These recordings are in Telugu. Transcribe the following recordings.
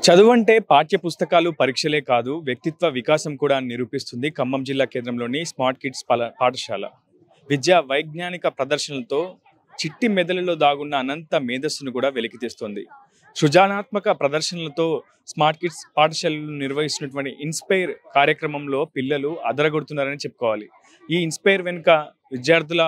చదువంటే పాఠ్య పుస్తకాలు పరీక్షలే కాదు వ్యక్తిత్వ వికాసం కూడా నిరూపిస్తుంది ఖమ్మం జిల్లా కేంద్రంలోని స్మార్ట్ కిడ్స్ పాఠశాల. విద్యా వైజ్ఞానిక ప్రదర్శనలతో చిట్టి మెదడులో దాగున్న అనంత మేధస్సును కూడా వెలికితీస్తుంది. సృజనాత్మక ప్రదర్శనలతో స్మార్ట్ కిడ్స్ పాఠశాలలు నిర్వహిస్తున్నటువంటి ఇన్స్పైర్ కార్యక్రమంలో పిల్లలు అదరగొడుతున్నారని చెప్పుకోవాలి. ఈ ఇన్స్పైర్ వెనుక విద్యార్థుల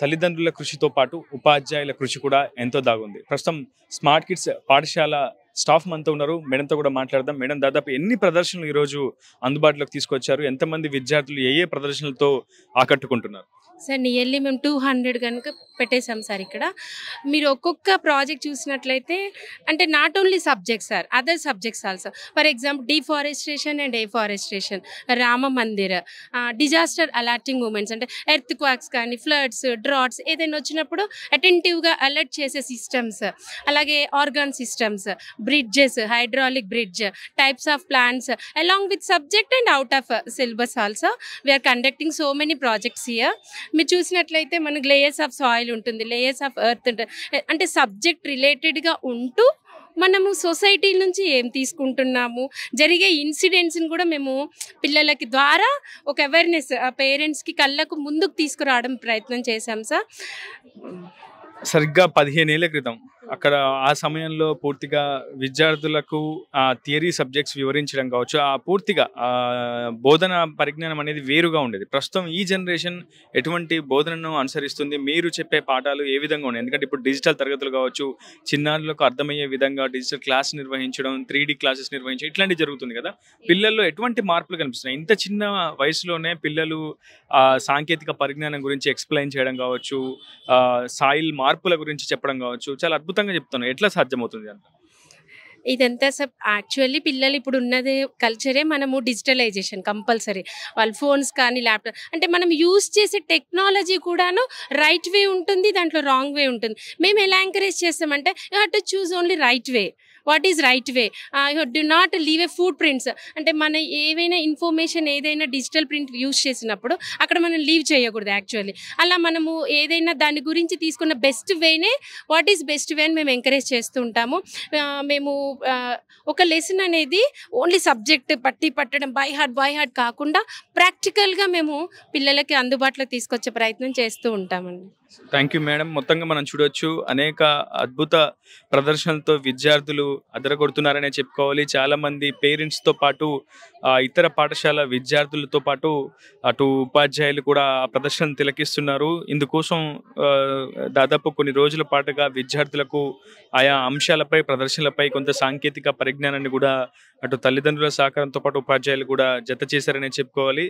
తల్లిదండ్రుల కృషితో పాటు ఉపాధ్యాయుల కృషి కూడా ఎంతో దాగుంది. ప్రస్తుతం స్మార్ట్ కిడ్స్ పాఠశాల స్టాఫ్ మనతో ఉన్నారు. మేడంతో కూడా మాట్లాడదాం. మేడం, దాదాపు ఎన్ని ప్రదర్శనలు ఈరోజు అందుబాటులోకి తీసుకొచ్చారు? ఎంతమంది విద్యార్థులు ఏ ప్రదర్శనలతో ఆకట్టుకుంటున్నారు? సార్ నియర్లీ మేము 200 కనుక పెట్టేశాం సార్. ఇక్కడ మీరు ఒక్కొక్క ప్రాజెక్ట్ చూసినట్లయితే అంటే not only subjects sir, other subjects also. For example deforestation and afforestation, Ram Mandir, disaster alerting movements అంటే ఎర్త్ క్వాక్స్ కానీ ఫ్లడ్స్, డ్రాట్స్ ఏదైనా వచ్చినప్పుడు అటెంటివ్గా అలర్ట్ చేసే సిస్టమ్స్, అలాగే organ systems, bridges, hydraulic bridge, types of plants along with subject and out of syllabus also we are conducting so many projects here. మీరు చూసినట్లయితే మనకు లేయర్స్ ఆఫ్ సాయిల్ ఉంటుంది, లేయర్స్ ఆఫ్ ఎర్త్ ఉంటుంది. అంటే సబ్జెక్ట్ రిలేటెడ్గా ఉంటూ మనము సొసైటీ నుంచి ఏం తీసుకుంటున్నాము, జరిగే ఇన్సిడెంట్స్ని కూడా మేము పిల్లలకి ద్వారా ఒక అవేర్నెస్ పేరెంట్స్కి కళ్ళకు ముందుకు తీసుకురావడం ప్రయత్నం చేశాం సార్. సరిగ్గా 15 ఏళ్ల క్రితం అక్కడ ఆ సమయంలో పూర్తిగా విద్యార్థులకు థియరీ సబ్జెక్ట్స్ వివరించడం కావచ్చు, పూర్తిగా బోధన పరిజ్ఞానం అనేది వేరుగా ఉండేది. ప్రస్తుతం ఈ జనరేషన్ ఎటువంటి బోధనను అనుసరిస్తుంది? మీరు చెప్పే పాఠాలు ఏ విధంగా ఉన్నాయి? ఎందుకంటే ఇప్పుడు డిజిటల్ తరగతులు కావచ్చు, చిన్నారులకు అర్థమయ్యే విధంగా డిజిటల్ క్లాస్ నిర్వహించడం, 3D క్లాసెస్ నిర్వహించడం ఇట్లాంటివి జరుగుతుంది కదా. పిల్లల్లో ఎటువంటి మార్పులు కనిపిస్తున్నాయి? ఇంత చిన్న వయసులోనే పిల్లలు సాంకేతిక పరిజ్ఞానం గురించి ఎక్స్ప్లెయిన్ చేయడం కావచ్చు, సాయిల్ మార్పుల గురించి చెప్పడం కావచ్చు, చాలా అద్భుతంగా చెప్తున్నాను. ఎట్లా సాధ్యమవుతుంది అంట? ఇదంతా సార్ యాక్చువల్లీ పిల్లలు ఇప్పుడు ఉన్నదే కల్చరే మనము డిజిటలైజేషన్ కంపల్సరీ. వాళ్ళ ఫోన్స్ కానీ ల్యాప్టాప్ అంటే మనం యూజ్ చేసే టెక్నాలజీ కూడాను రైట్ వే ఉంటుంది, దాంట్లో రాంగ్ వే ఉంటుంది. మేము ఎలా ఎంకరేజ్ చేస్తామంటే you have to choose only right way. What is right way? You do not leave a food prints. అంటే మన ఏవైనా ఇన్ఫర్మేషన్ ఏదైనా డిజిటల్ ప్రింట్ యూజ్ చేసినప్పుడు అక్కడ మనం లీవ్ చేయకూడదు యాక్చువల్లీ. అలా మనము ఏదైనా దాని గురించి తీసుకున్న బెస్ట్ వేనే వాట్ ఈజ్ బెస్ట్ వే అని మేము ఎంకరేజ్ చేస్తూ ఉంటాము. మేము ఒక లెసన్ అనేది ఓన్లీ సబ్జెక్ట్ పట్టడం బై హార్ట్ కాకుండా ప్రాక్టికల్గా మేము పిల్లలకి అందుబాటులోకి తీసుకొచ్చే ప్రయత్నం చేస్తూ ఉంటామండి. Thank you madam. మొత్తంగా మనం చూడొచ్చు అనేక అద్భుత ప్రదర్శనలతో విద్యార్థులు అదరగొడుతున్నారనే చెప్పుకోవాలి. చాలామంది పేరెంట్స్తో పాటు ఇతర పాఠశాల విద్యార్థులతో పాటు అటు ఉపాధ్యాయులు కూడా ఆ ప్రదర్శన తిలకిస్తున్నారు. ఇందుకోసం దాదాపు కొన్ని రోజుల పాటుగా విద్యార్థులకు ఆయా అంశాలపై ప్రదర్శనలపై కొంత సాంకేతిక పరిజ్ఞానాన్ని కూడా అటు తల్లిదండ్రుల సహకారంతో పాటు ఉపాధ్యాయులు కూడా జత చేశారనే చెప్పుకోవాలి.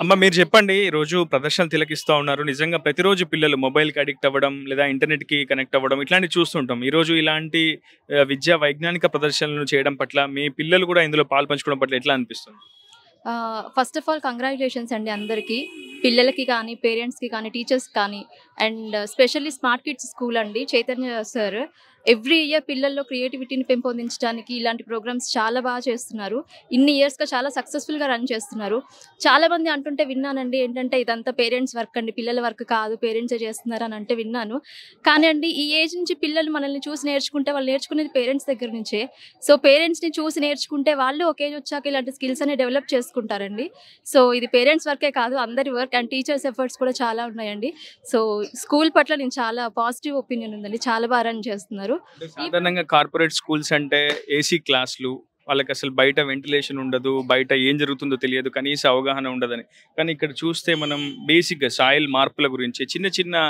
అమ్మ, మీరు చెప్పండి, రోజు ప్రదర్శనలు తిలకిస్తూ ఉన్నారు. నిజంగా ప్రతిరోజు పిల్లలు మొబైల్కి అడిక్ట్ అవ్వడం లేదా ఇంటర్నెట్కి కనెక్ట్ అవ్వడం ఇట్లాంటివి చూస్తుంటాం. ఈరోజు ఇలాంటి విద్యా వైజ్ఞానిక ప్రదర్శనలు చేయడం పట్ల మీ పిల్లలు కూడా ఇందులో పాల్పంచుకోవడం పట్ల ఎట్లా అనిపిస్తుంది? ఫస్ట్ ఆఫ్ ఆల్ కంగ్రాచులేషన్స్ అండి అందరికీ, పిల్లలకి కానీ పేరెంట్స్కి కానీ టీచర్స్ కానీ. And specially smart kids school అండి, చైతన్య సార్ ఎవ్రీ ఇయర్ పిల్లల్లో క్రియేటివిటీని పెంపొందించడానికి ఇలాంటి ప్రోగ్రామ్స్ చాలా బాగా చేస్తున్నారు. ఇన్ని ఇయర్స్గా చాలా సక్సెస్ఫుల్గా రన్ చేస్తున్నారు. చాలామంది అంటుంటే విన్నానండి, ఏంటంటే ఇదంతా పేరెంట్స్ వర్క్ అండి, పిల్లల వర్క్ కాదు, పేరెంట్సే చేస్తున్నారు అని అంటే విన్నాను. కానీ అండి ఈ ఏజ్ నుంచి పిల్లలు మనల్ని చూసి నేర్చుకుంటే వాళ్ళు నేర్చుకునేది పేరెంట్స్ దగ్గర నుంచే. సో పేరెంట్స్ని చూసి నేర్చుకుంటే వాళ్ళు ఒక ఏజ్ వచ్చాక ఇలాంటి స్కిల్స్ అనేవి డెవలప్ చేసుకుంటారండి. సో ఇది పేరెంట్స్ వర్కే కాదు, అందరి వర్క్. అండ్ టీచర్స్ ఎఫర్ట్స్ కూడా చాలా ఉన్నాయండి. సో స్కూల్ పట్ల నేను చాలా పాజిటివ్ ఒపీనియన్ ఉందండి, చాలా బాగా రన్ చేస్తున్నారు. సాధారణంగా కార్పొరేట్ స్కూల్స్ అంటే ఏసీ క్లాసులు, వాళ్ళకి అసలు బయట వెంటిలేషన్ ఉండదు, బయట ఏం జరుగుతుందో తెలియదు, కనీస అవగాహన ఉండదని. కానీ ఇక్కడ చూస్తే మనం బేసిక్గా సాయిల్ మార్పుల గురించి, చిన్న చిన్న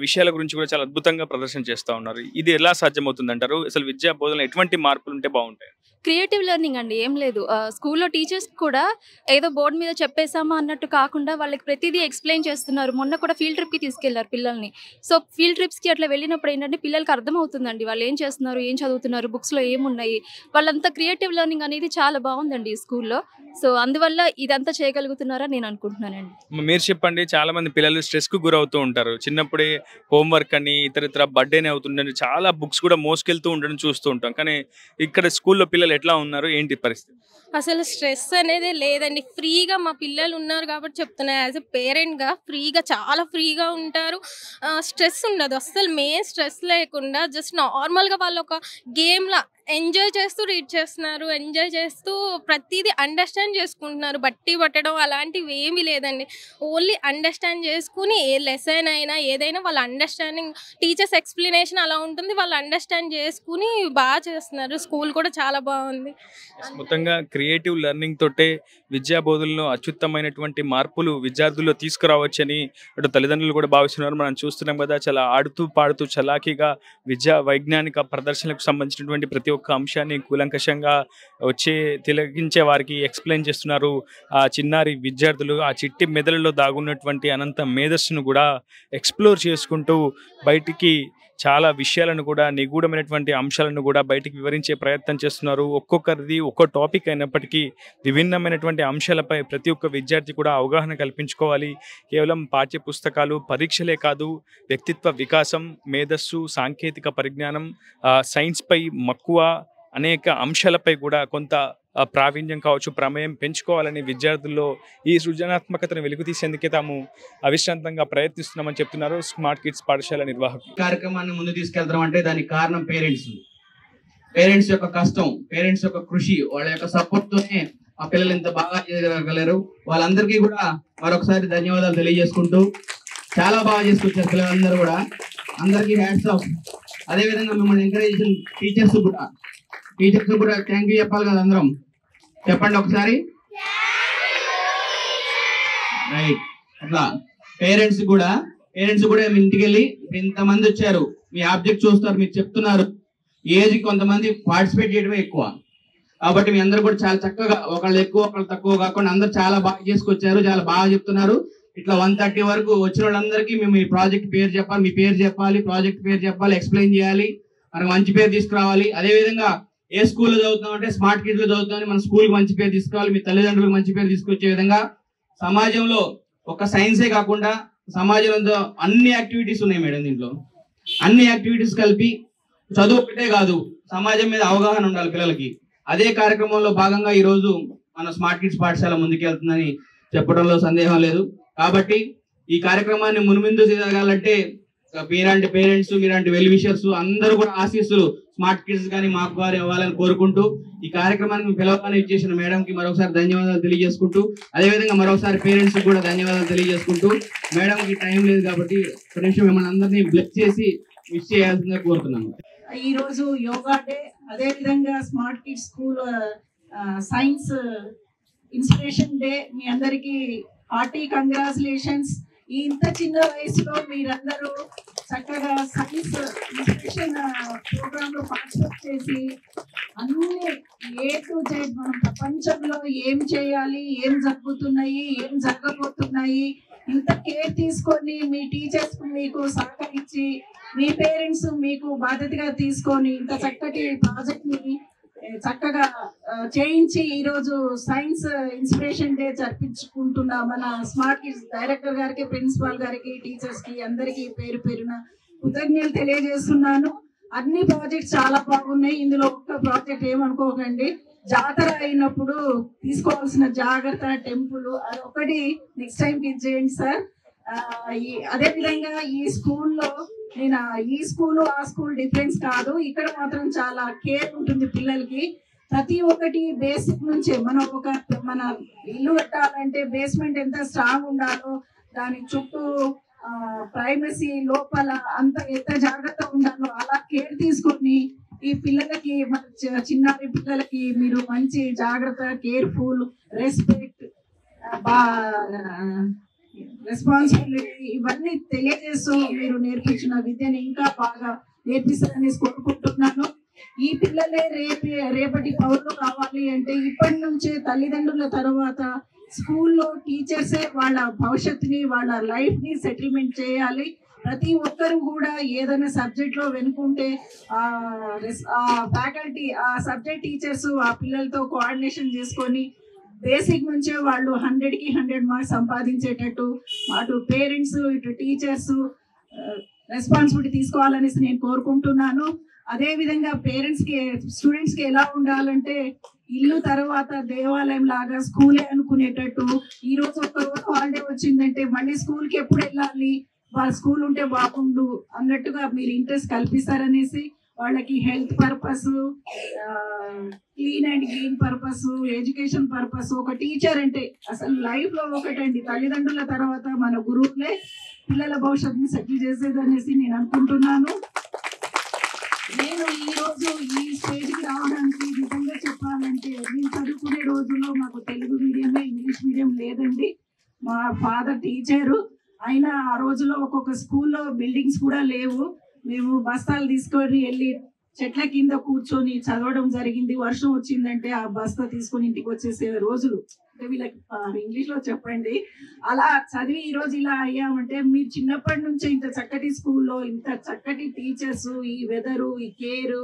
విషయాల గురించి కూడా చాలా అద్భుతంగా ప్రదర్శన చేస్తూ ఉన్నారు. ఇది ఎలా సాధ్యమవుతుంది అంటారు? అసలు విద్యా బోధనలో ఎటువంటి మార్పులు ఉంటే బాగుంటాయి? క్రియేటివ్ లెర్నింగ్ అండి, ఏం లేదు. స్కూల్లో టీచర్స్ కూడా ఏదో బోర్డు మీద చెప్పేసామా అన్నట్టు కాకుండా వాళ్ళకి ప్రతిదీ ఎక్స్ప్లెయిన్ చేస్తున్నారు. మొన్న కూడా ఫీల్డ్ ట్రిప్కి తీసుకెళ్లారు పిల్లల్ని. సో ఫీల్డ్ ట్రిప్స్కి అట్లా వెళ్ళినప్పుడు ఏంటంటే పిల్లలకి అర్థమవుతుందండి వాళ్ళు ఏం చేస్తున్నారు, ఏం చదువుతున్నారు, బుక్స్లో ఏమున్నాయి. వాళ్ళంతా క్రియేటివ్ లెర్నింగ్ అనేది చాలా బాగుందండి ఈ స్కూల్లో. సో అందువల్ల ఇదంతా చేయగలుగుతున్నారని నేను అనుకుంటున్నానండి. మీరు చెప్పండి, చాలా మంది పిల్లలు స్ట్రెస్కు గురవుతూ ఉంటారు. చిన్నప్పుడే హోంవర్క్ అని ఇతర బర్త్డేనే అవుతుందని చాలా బుక్స్ కూడా మోసుకెళ్తూ ఉండడం చూస్తూ ఉంటాం. కానీ ఇక్కడ స్కూల్లో పిల్లలు ఎట్లా ఉన్నారు, ఏంటి పరిస్థితి? అసలు స్ట్రెస్ అనేది లేదండి. ఫ్రీగా మా పిల్లలు ఉన్నారు కాబట్టి చెప్తున్నా. యాజ్ ఎ పేరెంట్గా ఫ్రీగా, చాలా ఫ్రీగా ఉంటారు. స్ట్రెస్ ఉండదు అస్సలు. మెయిన్ స్ట్రెస్ లేకుండా జస్ట్ నార్మల్గా వాళ్ళు ఒక గేమ్లా ఎంజాయ్ చేస్తూ రీడ్ చేస్తున్నారు, ఎంజాయ్ చేస్తూ ప్రతిదీ అండర్స్టాండ్ చేసుకుంటున్నారు. బట్టి పట్టడం అలాంటివి ఏమీ లేదండి. ఓన్లీ అండర్స్టాండ్ చేసుకుని ఏ లెసన్ అయినా ఏదైనా వాళ్ళ అండర్స్టాండింగ్, టీచర్స్ ఎక్స్ప్లెనేషన్ అలా ఉంటుంది, వాళ్ళు అండర్స్టాండ్ చేసుకుని బాగా చేస్తున్నారు. స్కూల్ కూడా చాలా బాగుంది. మొత్తంగా క్రియేటివ్ లెర్నింగ్ తోటే విద్యా బోధనలో అత్యుత్తమైనటువంటి మార్పులు విద్యార్థుల్లో తీసుకురావచ్చని అటు తల్లిదండ్రులు కూడా భావిస్తున్నారు. మనం చూస్తున్నాం కదా, చాలా ఆడుతూ పాడుతూ చలాకీగా విద్యా వైజ్ఞానిక ప్రదర్శనలకు సంబంధించినటువంటి ప్రతి ఒక్క అంశాన్ని కూలంకషంగా తిలకించే వారికి ఎక్స్ప్లెయిన్ చేస్తున్నారు ఆ చిన్నారి విద్యార్థులు. ఆ చిట్టి మెదడులో దాగున్నటువంటి అనంత మేధస్సును కూడా ఎక్స్ప్లోర్ చేసుకుంటూ బయటికి చాలా విషయాలను కూడా, నిగూఢమైనటువంటి అంశాలను కూడా బయటికి వివరించే ప్రయత్నం చేస్తున్నారు. ఒక్కొక్కరిది ఒక్కో టాపిక్ అయినప్పటికీ విభిన్నమైనటువంటి అంశాలపై ప్రతి ఒక్క విద్యార్థి కూడా అవగాహన కల్పించుకోవాలి. కేవలం పాఠ్య పుస్తకాలు, పరీక్షలే కాదు, వ్యక్తిత్వ వికాసం, మేధస్సు, సాంకేతిక పరిజ్ఞానం, సైన్స్పై మక్కువ, అనేక అంశాలపై కూడా కొంత ప్రావీణ్యం కావచ్చు, ప్రమేయం పెంచుకోవాలని విద్యార్థుల్లో ఈ సృజనాత్మకతను వెలుగు తీసేందుకే తాము అవిశ్రాంతంగా ప్రయత్నిస్తున్నామని చెప్తున్నారు స్మార్ట్ కిడ్స్ పాఠశాల నిర్వాహకులు. కార్యక్రమాన్ని ముందు తీసుకెళ్తాం అంటే దానికి కారణం పేరెంట్స్ యొక్క కష్టం, పేరెంట్స్ యొక్క కృషి, వాళ్ళ యొక్క సపోర్ట్ తోనే ఆ పిల్లలు ఇంత బాగా చేయగలరు. వాళ్ళందరికీ కూడా మరొకసారి ధన్యవాదాలు తెలియజేసుకుంటూ, చాలా బాగా చేసుకొచ్చారు పిల్లలందరూ కూడా, అందరికీ హ్యాట్స్ ఆఫ్. అదేవిధంగా మిమ్మల్ని ఎంకరేజ్ చేసిన టీచర్స్ కూడా థ్యాంక్ యూ చెప్పాలి కదా, అందరం చెప్పండి ఒకసారి. రైట్. అట్లా పేరెంట్స్ కూడా మీ ఇంటికి వెళ్ళి ఇంతమంది వచ్చారు, మీ ఆబ్జెక్ట్ చూస్తారు, మీరు చెప్తున్నారు. ఏజ్ కొంతమంది పార్టిసిపేట్ చేయడమే ఎక్కువ, కాబట్టి మీ అందరూ కూడా చాలా చక్కగా, ఒకళ్ళు ఎక్కువ ఒకళ్ళు తక్కువ కాకుండా అందరూ చాలా బాగా చేసుకొచ్చారు, చాలా బాగా చెప్తున్నారు. ఇట్లా 130 వరకు వచ్చిన వాళ్ళందరికీ మేము ఈ ప్రాజెక్ట్ పేరు చెప్పాలి, మీ పేరు చెప్పాలి, ప్రాజెక్ట్ పేరు చెప్పాలి, ఎక్స్ప్లెయిన్ చేయాలి, మనకు మంచి పేరు తీసుకురావాలి. అదేవిధంగా ఏ స్కూల్లో చదువుతాం అంటే స్మార్ట్ కిడ్స్ లో చదువుతామని మన స్కూల్కి మంచి పేరు తీసుకురావాలి, మీ తల్లిదండ్రులకు మంచి పేరు తీసుకొచ్చే విధంగా సమాజంలో ఒక సైన్సే కాకుండా సమాజంలో అన్ని యాక్టివిటీస్ ఉన్నాయి మేడం. దీంట్లో అన్ని యాక్టివిటీస్ కలిపి చదువు ఒకటే కాదు, సమాజం మీద అవగాహన ఉండాలి పిల్లలకి. అదే కార్యక్రమంలో భాగంగా ఈరోజు మన స్మార్ట్ కిడ్స్ పాఠశాల ముందుకెళ్తుందని చెప్పడంలో సందేహం లేదు. కాబట్టి ఈ కార్యక్రమాన్ని మున్ముందు జరగాలంటే మీలాంటి పేరెంట్స్, మీలాంటి వెల్ విషర్స్ అందరూ కూడా ఆశీస్సులు స్మార్ట్ కిడ్స్ కానీ మాకు వారు ఇవ్వాలని కోరుకుంటూ, ఈ కార్యక్రమానికి పిలవగానే ఇచ్చేసిన మేడంకి మరొకసారి ధన్యవాదాలు తెలియజేసుకుంటూ, అదేవిధంగా మరొకసారి పేరెంట్స్ కూడా ధన్యవాదాలు తెలియజేసుకుంటూ, మేడంకి టైం లేదు కాబట్టి ఒక నిమిషం మిమ్మల్ని అందరినీ బ్లెస్ చేసి విష్ చేయాల్సిందిగా కోరుతున్నాను. ఈ రోజు యోగా డే, అదేవిధంగా smart kids school science inspiration day. మీ అందరికీ హార్టీ కంగ్రాచులేషన్స్. ఈ ఇంత చిన్న వయసులో మీరందరూ చక్కగా సైన్స్ ఇన్స్పిరేషన్ ప్రోగ్రామ్ లో పార్టిసిపేట్ చేసి అన్ని ఏ టు జెడ్ మనం ప్రపంచంలో ఏం చేయాలి, ఏం జరుగుతున్నాయి, ఏం జరగబోతున్నాయి, ఇంత కేర్ తీసుకొని మీ టీచర్స్ మీకు సహకరించి, మీ పేరెంట్స్ మీకు బాధ్యతగా తీసుకొని ఇంత చక్కటి ప్రాజెక్ట్ ని చక్కగా చేయించి ఈరోజు సైన్స్ ఇన్స్పిరేషన్ డే జరిపించుకుంటున్న మన స్మార్ట్ కిడ్స్ డైరెక్టర్ గారికి, ప్రిన్సిపాల్ గారికి, టీచర్స్ కి అందరికీ పేరు పేరున కృతజ్ఞతలు తెలియజేస్తున్నాను. అన్ని ప్రాజెక్ట్స్ చాలా బాగున్నాయి. ఇందులో ఒక్క ప్రాజెక్ట్ ఏమనుకోకండి, జాతర అయినప్పుడు తీసుకోవాల్సిన జాగ్రత్త, టెంపుల్, అది ఒకటి నెక్స్ట్ టైం చేయండి సార్. అదే విధంగా ఈ స్కూల్లో నేను ఈ స్కూల్ ఆ స్కూల్ డిఫరెన్స్ కాదు, ఇక్కడ మాత్రం చాలా కేర్ ఉంటుంది పిల్లలకి. ప్రతి ఒక్కటి బేసిక్ నుంచే మన ఇల్లు కట్టాలంటే బేస్మెంట్ ఎంత స్ట్రాంగ్ ఉండాలో, దాని చుట్టూ ప్రైమసీ లోపల అంత ఎంత జాగ్రత్త ఉండాలో అలా కేర్ తీసుకొని ఈ పిల్లలకి, మన చిన్నారి పిల్లలకి మీరు మంచి జాగ్రత్త, కేర్ఫుల్, రెస్పెక్ట్, రెస్పాన్సిబిలిటీ ఇవన్నీ తెలియజేస్తూ మీరు నేర్పించిన విద్యని ఇంకా బాగా నేర్పిస్తారని కోరుకుంటున్నాను. ఈ పిల్లలే రేపటి పౌరులు కావాలి అంటే ఇప్పటి నుంచే తల్లిదండ్రుల తర్వాత స్కూల్లో టీచర్సే వాళ్ళ భవిష్యత్తుని, వాళ్ళ లైఫ్ ని సెటిల్మెంట్ చేయాలి. ప్రతి ఒక్కరు కూడా ఏదైనా సబ్జెక్ట్ లో వెనుకుంటే ఆ ఫ్యాకల్టీ, ఆ సబ్జెక్ట్ టీచర్స్ ఆ పిల్లలతో కోఆర్డినేషన్ చేసుకొని బేసిక్ నుంచే వాళ్ళు 100కి 100 మార్క్స్ సంపాదించేటట్టు అటు పేరెంట్స్ ఇటు టీచర్స్ రెస్పాన్సిబిలిటీ తీసుకోవాలనేసి నేను కోరుకుంటున్నాను. అదే విధంగా పేరెంట్స్ కి, స్టూడెంట్స్ కి ఎలా ఉండాలంటే ఇల్లు తర్వాత దేవాలయం లాగా స్కూలే అనుకునేటట్టు, ఈ రోజు ఒక్క రోజు హాలిడే వచ్చిందంటే మళ్ళీ స్కూల్ కి ఎప్పుడు వెళ్ళాలి, వాళ్ళ స్కూల్ ఉంటే బాగుండు అన్నట్టుగా మీరు ఇంట్రెస్ట్ కల్పిస్తారనేసి వాళ్ళకి health purpose, clean and green purpose, education purpose. ఒక టీచర్ అంటే అసలు లైఫ్ లో ఒకటండి, తల్లిదండ్రుల తర్వాత మన గురువులే పిల్లల భవిష్యత్తుని సెటిల్ చేసేదనేసి నేను అనుకుంటున్నాను. నేను ఈ రోజు ఈ స్టేజ్కి రావడానికి నిజంగా చెప్పాలంటే, నేను చదువుకునే రోజుల్లో మాకు తెలుగు మీడియమే, ఇంగ్లీష్ మీడియం లేదండి. మా ఫాదర్ టీచరు, అయినా ఆ రోజుల్లో ఒక్కొక్క స్కూల్లో బిల్డింగ్స్ కూడా లేవు. మేము బస్తాలు తీసుకొని వెళ్ళి చెట్ల కింద కూర్చొని చదవడం జరిగింది. వర్షం వచ్చిందంటే ఆ బస్తా తీసుకొని ఇంటికి వచ్చేసే రోజులు. అంటే వీళ్ళకి ఇంగ్లీష్ లో చెప్పండి. అలా చదివి ఈ రోజు ఇలా అయ్యామంటే మీరు చిన్నప్పటి నుంచే ఇంత చక్కటి స్కూల్లో ఇంత చక్కటి టీచర్స్, ఈ వెదరు, ఈ కేర్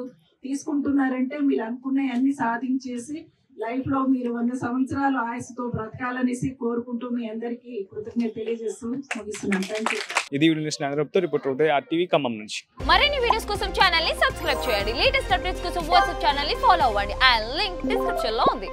తీసుకుంటున్నారంటే మీరు అనుకున్నవి అన్ని సాధించేసి లైఫ్ లో మీరు 100 సంవత్సరాలు ఆయుస్తో బ్రతకాలనేసి కోరుకుంటూ మీ అందరికీ కృతజ్ఞత తెలియజేస్తూ ముగిస్తున్నాను. Thank you. ఇది video reporter Uday RTV Khammam నుంచి. మరిన్ని వీడియోస్ కోసం ఛానల్ ని సబ్స్క్రైబ్ చేయండి. లేటెస్ట్ అప్డేట్స్ కోసం వాట్సాప్ ఛానల్ ని ఫాలో అవ్వండి. ఆ లింక్ డిస్క్రిప్షన్ లో ఉంది.